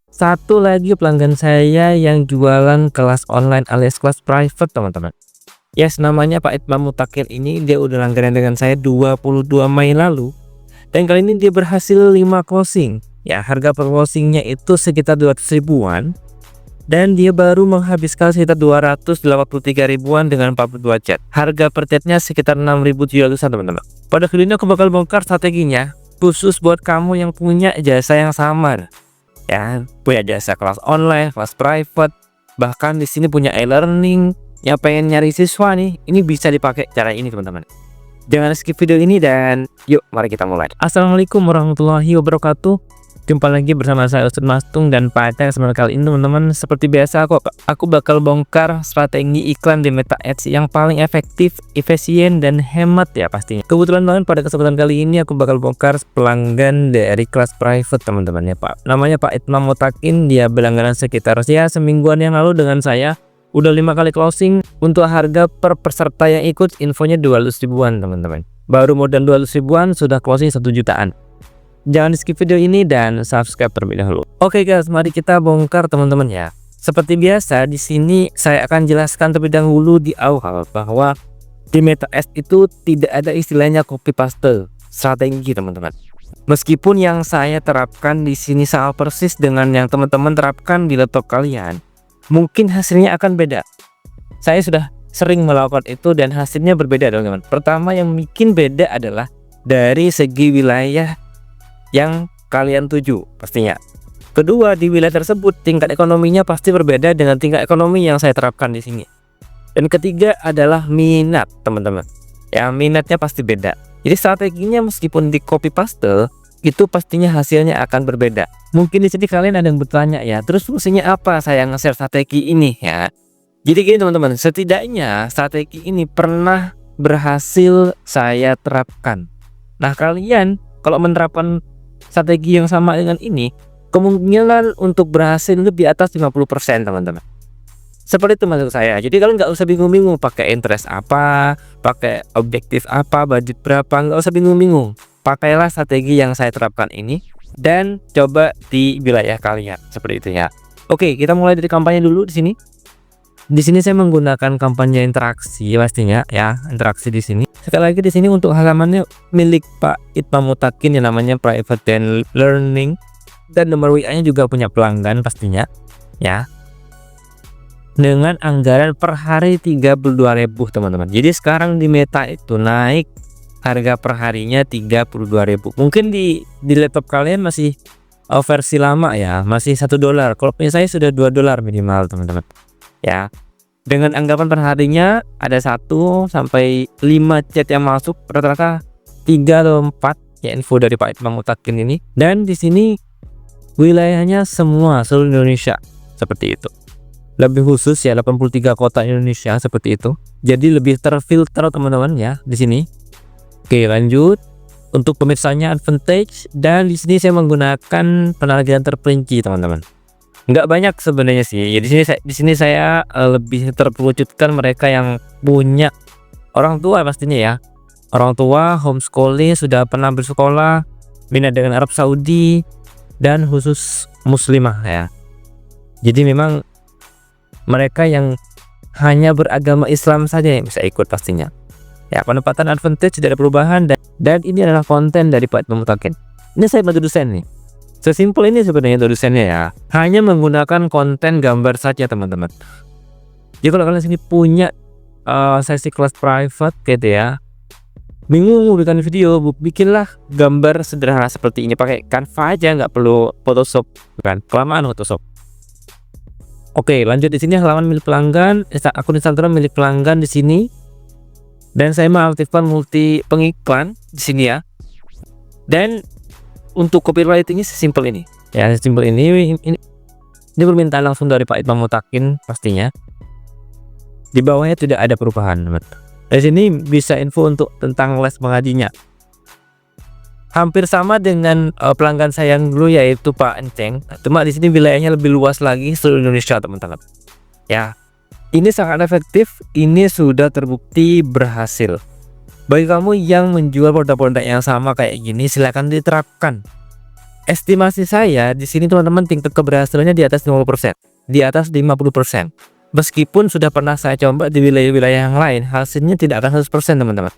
Satu lagi pelanggan saya yang jualan kelas online alias kelas private, teman-teman. Yes, namanya Pak Itmam Mutakin ini dia udah langganan dengan saya 22 Mei lalu. Dan kali ini dia berhasil 5 closing. Ya, harga per closingnya itu sekitar 200 ribuan. Dan dia baru menghabiskan sekitar 283 ribuan dengan 42 chat. Harga per chatnya sekitar 6.700, teman-teman. Pada video ini aku bakal bongkar strateginya khusus buat kamu yang punya jasa yang sama. Ya, punya jasa kelas online, kelas private, bahkan di sini punya e-learning, yang pengen nyari siswa nih, ini bisa dipakai cara ini, teman-teman. Jangan skip video ini dan yuk mari kita mulai. Assalamualaikum warahmatullahi wabarakatuh. Jumpa lagi bersama saya Ustadz Mastung dan pada kesempatan kali ini, teman-teman, seperti biasa aku bakal bongkar strategi iklan di Meta Ads yang paling efektif, efisien dan hemat ya pastinya. Kebetulan banget pada kesempatan kali ini aku bakal bongkar pelanggan dari kelas private, teman-teman ya, Pak. Namanya Pak Itmam Mutakin, dia berlangganan sekitar ya semingguan yang lalu dengan saya. Udah 5 kali closing. Untuk harga per peserta yang ikut infonya 200 ribuan, teman-teman. Baru modal 200 ribuan sudah closing 1 jutaan. Jangan di skip video ini dan subscribe terlebih dahulu. Oke guys, mari kita bongkar, teman-teman ya. Seperti biasa di sini saya akan jelaskan terlebih dahulu di awal bahwa di Meta Ads itu tidak ada istilahnya copy paste strategi, teman-teman. Meskipun yang saya terapkan di sini sama persis dengan yang teman-teman terapkan di laptop kalian, mungkin hasilnya akan beda. Saya sudah sering melakukan itu dan hasilnya berbeda, teman-teman. Pertama yang bikin beda adalah dari segi wilayah yang kalian tuju pastinya. Kedua, di wilayah tersebut tingkat ekonominya pasti berbeda dengan tingkat ekonomi yang saya terapkan di sini. Dan ketiga adalah minat, teman-teman. Ya, minatnya pasti beda. Jadi strateginya meskipun di copy paste itu pastinya hasilnya akan berbeda. Mungkin di sini kalian ada yang bertanya ya, terus fungsinya apa saya nge-share strategi ini ya? Jadi gini, teman-teman, setidaknya strategi ini pernah berhasil saya terapkan. Nah, kalian kalau menerapkan strategi yang sama dengan ini, kemungkinan untuk berhasil lebih atas 50%, teman-teman. Seperti itu maksud saya. Jadi kalian nggak usah bingung-bingung pakai interest apa, pakai objektif apa, budget berapa, nggak usah bingung-bingung. Pakailah strategi yang saya terapkan ini dan coba di wilayah kalian seperti itu ya. Oke, kita mulai dari kampanye dulu di sini. Di sini saya menggunakan kampanye interaksi pastinya ya, interaksi di sini. Sekali lagi di sini untuk halamannya milik Pak Itmam Mutakin yang namanya Private dan Learning, dan nomor WA-nya juga punya pelanggan pastinya ya. Dengan anggaran per hari 32.000, teman-teman. Jadi sekarang di Meta itu naik harga per harinya 32.000. Mungkin di laptop kalian masih versi lama ya, masih $1. Kalau punya saya sudah $2 minimal, teman-teman. Ya, dengan anggapan per harinya ada 1 sampai 5 chat yang masuk, rata-rata 3 atau 4 ya info dari Pak Itmam Mutakin ini. Dan di sini wilayahnya semua seluruh Indonesia seperti itu. Lebih khusus ya 83 kota Indonesia seperti itu. Jadi lebih terfilter, teman-teman ya di sini. Oke, lanjut. Untuk pemirsanya advantage, dan di sini saya menggunakan penagihan terperinci, teman-teman. Nggak banyak sebenarnya sih. Ya, di sini saya lebih terperucutkan mereka yang punya orang tua pastinya ya. Orang tua homeschooling, sudah pernah bersekolah, minat dengan Arab Saudi, dan khusus muslimah ya. Jadi memang mereka yang hanya beragama Islam saja yang bisa ikut pastinya. Ya, penempatan advantage tidak ada perubahan, dan ini adalah konten dari Pak Itmam Mutakin. Ini saya bantu dosen nih. Sesimpel ini sebenarnya dosennya ya. Hanya menggunakan konten gambar saja, teman-teman. Jadi kalau kalian sini punya sesi kelas private gitu ya, bingung mau bikin video, bikinlah gambar sederhana seperti ini pakai Canva aja, nggak perlu Photoshop, bukan kelamaan Photoshop. Oke, lanjut di sini halaman milik pelanggan, akun Instagram milik pelanggan di sini. Dan saya mengaktifkan multi pengiklan di sini ya. Dan untuk copywritingnya sesimpel ini ya, sesimpel ini permintaan langsung dari Pak Itmam Mutakin pastinya. Di bawahnya tidak ada perubahan. Di sini bisa info untuk tentang les mengajinya. Hampir sama dengan pelanggan saya yang dulu yaitu Pak Enceng. Cuma di sini wilayahnya lebih luas lagi seluruh Indonesia, teman-teman. Ya, ini sangat efektif. Ini sudah terbukti berhasil. Bagi kamu yang menjual produk-produk yang sama kayak gini, silahkan diterapkan. Estimasi saya di sini teman-teman tingkat keberhasilannya di atas 50%, di atas 50%. Meskipun sudah pernah saya coba di wilayah-wilayah yang lain, hasilnya tidak akan 100% teman-teman.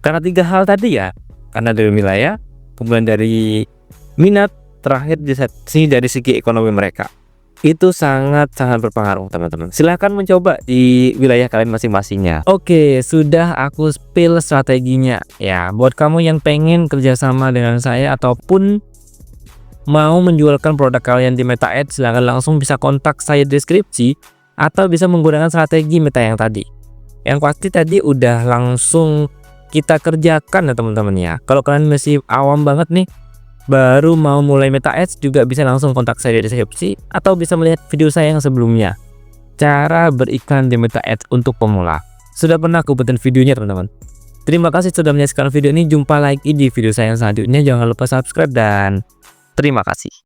Karena 3 hal tadi ya, karena dari wilayah, kemudian dari minat, terakhir dari segi ekonomi mereka. Itu sangat-sangat berpengaruh teman-teman. Silahkan mencoba di wilayah kalian masing-masingnya. Oke, sudah aku spill strateginya ya. Buat kamu yang pengen kerjasama dengan saya ataupun mau menjualkan produk kalian di Meta Ads, silahkan langsung bisa kontak saya di deskripsi atau bisa menggunakan strategi Meta yang tadi. Yang pasti tadi udah langsung kita kerjakan ya teman-teman ya. Kalau kalian masih awam banget nih, baru mau mulai Meta Ads, juga bisa langsung kontak saya di deskripsi atau bisa melihat video saya yang sebelumnya, cara beriklan di Meta Ads untuk pemula. Sudah pernah aku buatin videonya teman-teman. Terima kasih sudah menyaksikan video ini. Jumpa lagi di video saya yang selanjutnya. Jangan lupa subscribe dan terima kasih.